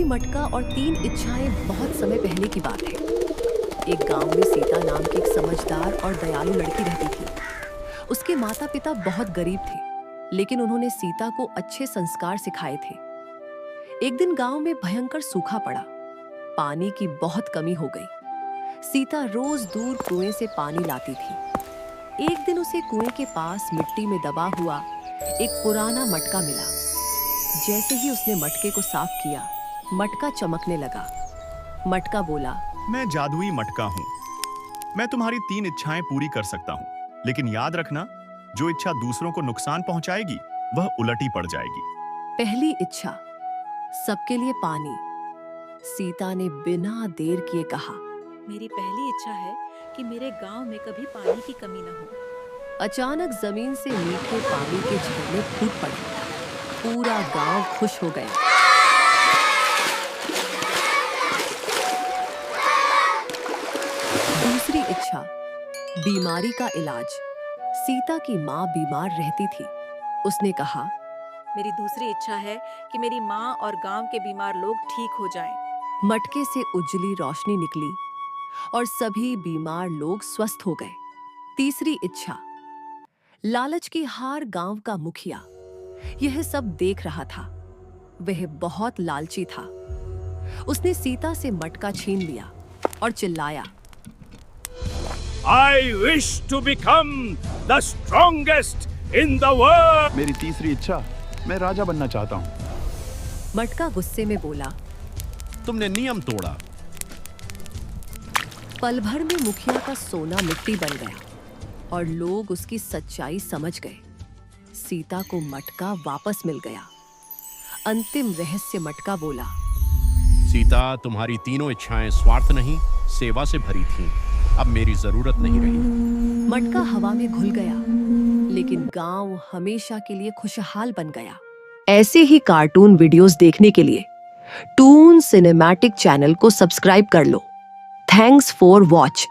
मटका और 3 इच्छाएं बहुत समय पहले की बात है। एक गांव में सीता नाम की एक समझदार और दयालु लड़की रहती थी। उसके माता पिता बहुत गरीब थे, लेकिन उन्होंने सीता को अच्छे संस्कार सिखाए थे। एक दिन गांव में भयंकर सूखा पड़ा। पानी की बहुत कमी हो गई। सीता रोज दूर कुएं से पानी लाती थी। एक दिन उसे कुएं के पास मिट्टी में दबा हुआ एक पुराना मटका मिला। जैसे ही उसने मटके को साफ किया, मटका चमकने लगा। मटका बोला, मैं जादुई मटका हूँ। मैं तुम्हारी 3 इच्छाएं पूरी कर सकता हूँ, लेकिन याद रखना, जो इच्छा दूसरों को नुकसान पहुंचाएगी वह उलटी पड़ जाएगी। पहली इच्छा, सबके लिए पानी। सीता ने बिना देर किए कहा। मेरी पहली इच्छा है कि मेरे गांव में कभी पानी की कमी न हो। अचानक जमीन से मीठे पानी के झरने फूट पड़े। पूरा गांव खुश हो गया। दूसरी इच्छा, बीमारी का इलाज। सीता की माँ बीमार रहती थी। उसने कहा, मेरी दूसरी इच्छा है कि मेरी माँ और गांव के बीमार लोग ठीक हो जाएं। मटके से उजली रोशनी निकली और सभी बीमार लोग स्वस्थ हो गए। तीसरी इच्छा, लालच की हार गांव का मुखिया। यह सब देख रहा था। वह बहुत लालची था। उसने सीता से मटका छीन लिया और चिल्लाया, I wish to become the strongest in the world. मेरी तीसरी इच्छा, मैं राजा बनना चाहता हूँ। मटका गुस्से में बोला, तुमने नियम तोड़ा। पल भर में मुखिया का सोना मिट्टी बन गया और लोग उसकी सच्चाई समझ गए। सीता को मटका वापस मिल गया। अंतिम रहस्य मटका बोला, सीता, तुम्हारी तीनों इच्छाएं स्वार्थ नहीं, सेवा से भरी थीं। अब मेरी जरूरत नहीं रही। मटका हवा में घुल गया, लेकिन गांव हमेशा के लिए खुशहाल बन गया। ऐसे ही कार्टून वीडियोस देखने के लिए टून सिनेमैटिक चैनल को सब्सक्राइब कर लो। Thanks for watch.